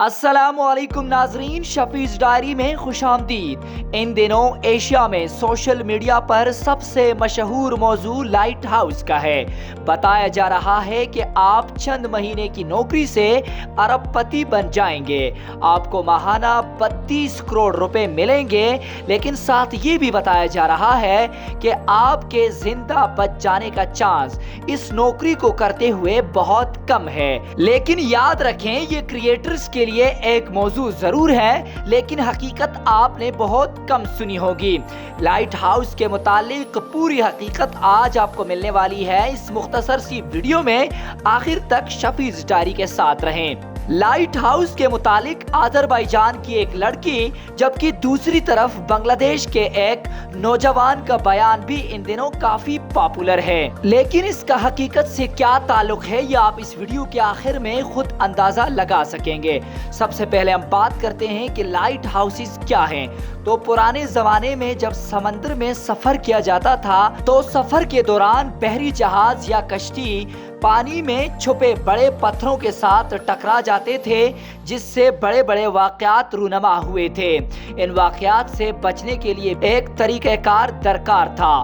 अस्सलामुअलैकुम नाजरीन, शफीज डायरी में खुशामदीद। इन दिनों एशिया में सोशल मीडिया पर सबसे मशहूर मौजू लाइट हाउस का है। बताया जा रहा है कि आप चंद महीने की नौकरी से अरबपति बन जाएंगे, आपको माहाना 32 करोड़ रुपए मिलेंगे। लेकिन साथ ये भी बताया जा रहा है कि आपके जिंदा बच जाने का चांस इस नौकरी को करते हुए बहुत कम है। लेकिन याद रखें, ये क्रिएटर्स के लिए एक मौजू जरूर है, लेकिन हकीकत आपने बहुत कम सुनी होगी। लाइट हाउस के मुतालिक पूरी हकीकत आज आपको मिलने वाली है इस मुख्तसर सी वीडियो में। आखिर तक शफीज डायरी के साथ रहें। लाइट हाउस के मुतालिक अजरबैजान की एक लड़की, जबकि दूसरी तरफ बांग्लादेश के एक नौजवान का बयान भी इन दिनों काफी पॉपुलर है। लेकिन इसका हकीकत से क्या ताल्लुक है, ये आप इस वीडियो के आखिर में खुद अंदाजा लगा सकेंगे। सबसे पहले हम बात करते हैं कि लाइट हाउसेस क्या हैं। तो पुराने जमाने में जब समंदर में सफर किया जाता था, तो सफर के दौरान बहरी जहाज या कश्ती पानी में छुपे बड़े पत्थरों के साथ टकरा जाते थे, जिससे बड़े बड़े वाकयात रूनमा हुए थे। इन वाकयात से बचने के लिए एक तरीक़ाकार दरकार था।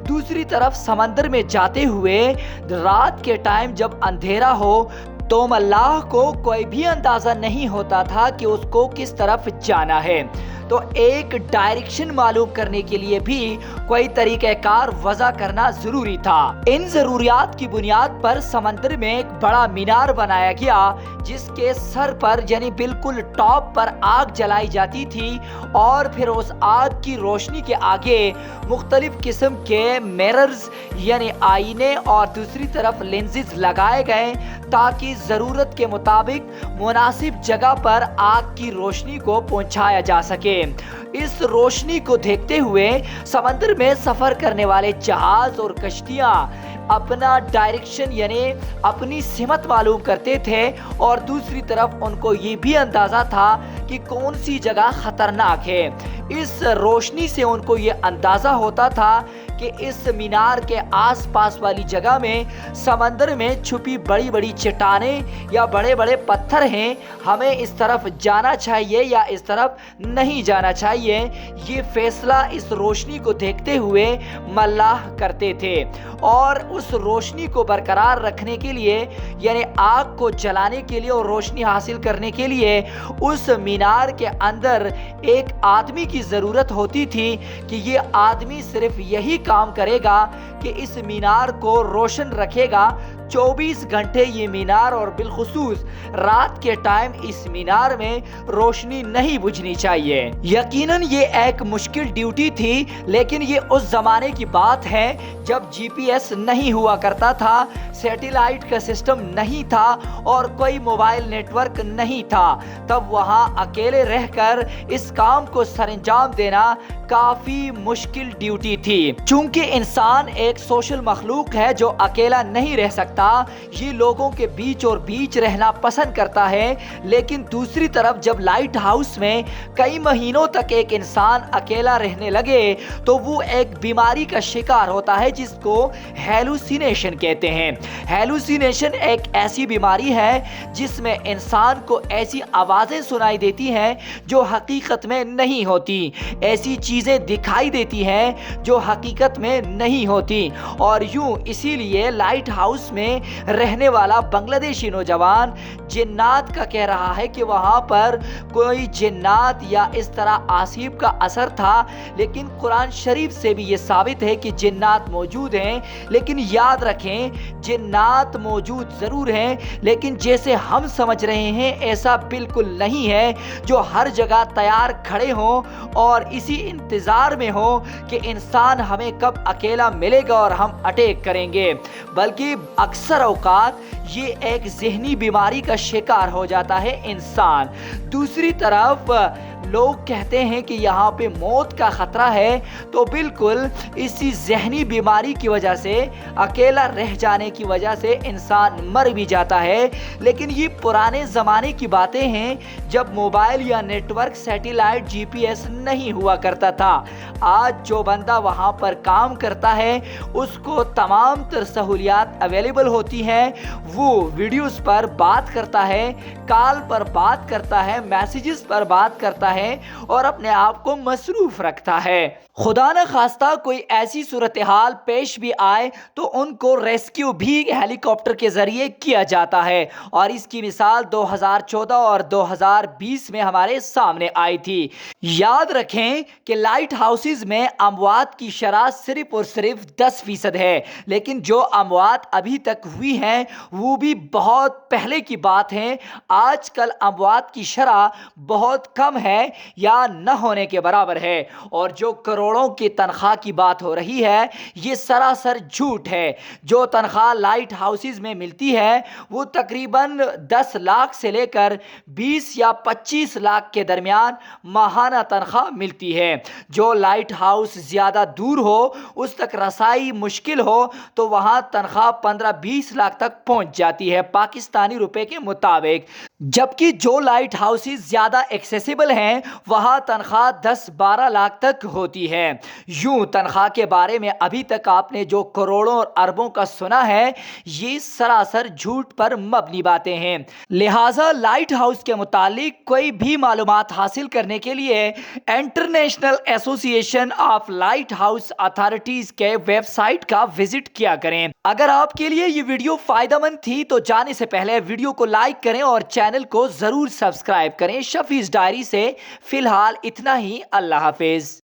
दूसरी तरफ समंदर में जाते हुए रात के टाइम जब अंधेरा हो, तो मल्लाह को कोई भी अंदाजा नहीं होता था कि उसको किस तरफ जाना है। तो एक डायरेक्शन मालूम करने के लिए भी कोई तरीक़ाकार वज़ा करना जरूरी था। इन जरूरियात की बुनियाद पर समंदर में एक बड़ा मीनार बनाया गया, जिसके सर पर यानी बिल्कुल टॉप पर आग जलाई जाती थी, और फिर उस आग की रोशनी के आगे मुख्तलिफ किस्म के मिरर्स यानी आईने और दूसरी तरफ लेंसेज लगाए गए, ताकि ज़रूरत के मुताबिक मुनासिब जगह पर आग की रोशनी को पहुंचाया जा सके। इस रोशनी को देखते हुए समंदर में सफर करने वाले जहाज और कश्तियां अपना डायरेक्शन यानी अपनी सिमत मालूम करते थे, और दूसरी तरफ उनको ये भी अंदाजा था कि कौन सी जगह खतरनाक है। इस रोशनी से उनको ये अंदाजा होता था कि इस मीनार के आसपास वाली जगह में समंदर में छुपी बड़ी बड़ी चट्टानें या बड़े बड़े पत्थर हैं, हमें इस तरफ जाना चाहिए या इस तरफ नहीं जाना चाहिए। ये फैसला इस रोशनी को देखते हुए मल्लाह करते थे, और उस रोशनी को बरकरार रखने के लिए यानी आग को जलाने के लिए और रोशनी हासिल करने के लिए उस मीनार के अंदर एक आदमी की ज़रूरत होती थी कि ये आदमी सिर्फ यही काम करेगा कि इस मीनार को रोशन रखेगा 24 घंटे ये मीनार, और बिलखुसूस रात के टाइम इस मीनार में रोशनी नहीं बुझनी चाहिए। यकीनन ये एक मुश्किल ड्यूटी थी, लेकिन ये उस जमाने की बात है जब जीपीएस नहीं हुआ करता था, सैटेलाइट का सिस्टम नहीं था और कोई मोबाइल नेटवर्क नहीं था। तब वहां अकेले रहकर इस काम को सरंजाम देना काफी मुश्किल ड्यूटी थी। चूंकि इंसान एक सोशल मखलूक है जो अकेला नहीं रह सकता, ये लोगों के बीच और बीच रहना पसंद करता है। लेकिन दूसरी तरफ जब लाइट हाउस में कई महीनों तक एक इंसान अकेला रहने लगे, तो वो एक बीमारी का शिकार होता है जिसको हेलुसिनेशन कहते हैं। हेलुसिनेशन एक ऐसी बीमारी है जिसमें इंसान को ऐसी आवाजें सुनाई देती हैं जो हकीकत में नहीं होती, ऐसी चीजें दिखाई देती हैं जो हकीकत में नहीं होती। और यूं इसीलिए लाइट हाउस में रहने वाला बांग्लादेशी नौजवान जिन्नात का कह रहा है कि वहां पर कोई जिन्नात या इस तरह आसिफ का असर था। लेकिन कुरान शरीफ से भी ये साबित है कि जिन्नात मौजूद हैं। लेकिन याद रखें, जिन्नात मौजूद जरूर हैं, लेकिन जैसे हम समझ रहे हैं ऐसा बिल्कुल नहीं है जो हर जगह तैयार खड़े हों और इसी इंतजार में हो कि इंसान हमें कब अकेला मिलेगा और हम अटैक करेंगे। बल्कि अक्सर औकात ये एक ज़हनी बीमारी का शिकार हो जाता है इंसान। दूसरी तरफ لوگ کہتے ہیں کہ یہاں پہ موت کا خطرہ ہے تو بالکل اسی ذہنی بیماری کی وجہ سے، اکیلا رہ جانے کی وجہ سے انسان مر بھی جاتا ہے۔ لیکن یہ پرانے زمانے کی باتیں ہیں جب موبائل یا نیٹ ورک، سیٹلائٹ، جی پی ایس نہیں ہوا کرتا تھا۔ آج جو بندہ وہاں پر کام کرتا ہے اس کو تمام تر سہولیات اویلیبل ہوتی ہیں، وہ ویڈیوز پر بات کرتا ہے، کال پر بات کرتا ہے، میسیجز پر بات کرتا ہے اور اپنے آپ کو مصروف رکھتا ہے۔ خدا نہ خواستہ کوئی ایسی صورتحال پیش بھی آئے تو ان کو ریسکیو بھی ہیلی کاپٹر کے ذریعے کیا جاتا ہے، اور اس کی مثال 2014 اور 2020 میں ہمارے سامنے آئی تھی۔ یاد رکھیں کہ لائٹ ہاؤسز میں اموات کی شرح صرف اور صرف 10% ہے، لیکن جو اموات ابھی تک ہوئی ہیں وہ بھی بہت پہلے کی بات ہے۔ آج کل اموات کی شرح بہت کم ہے یا نہ ہونے کے برابر ہے، اور جو کروڑوں کی تنخواہ کی بات ہو رہی ہے یہ سراسر جھوٹ ہے۔ جو تنخواہ لائٹ ہاؤسز میں ملتی ہے وہ تقریباً 10 لاکھ سے لے کر 20 یا 25 لاکھ کے درمیان ماہانہ تنخواہ ملتی ہے۔ جو لائٹ ہاؤس زیادہ دور ہو، اس تک رسائی مشکل ہو، تو وہاں تنخواہ 15-20 لاکھ تک پہنچ جاتی ہے پاکستانی روپے کے مطابق، جبکہ جو لائٹ ہاؤسز زیادہ ایکسیسیبل ہیں وہاں تنخواہ 10-12 لاکھ تک ہوتی ہے۔ یوں تنخواہ کے بارے میں ابھی تک آپ نے جو کروڑوں اور اربوں کا سنا ہے یہ سراسر جھوٹ پر مبنی باتیں ہیں۔ لہٰذا لائٹ ہاؤس کے متعلق کوئی بھی معلومات حاصل کرنے کے لیے انٹرنیشنل ایسوسی ایشن آف لائٹ ہاؤس اتھارٹیز کے ویب سائٹ کا وزٹ کیا کریں۔ اگر آپ کے لیے یہ ویڈیو فائدہ مند تھی تو جانے سے پہلے ویڈیو کو لائک کریں اور چینل کو ضرور سبسکرائب کریں۔ شفیع ڈائری سے فی الحال اتنا ہی۔ اللہ حافظ۔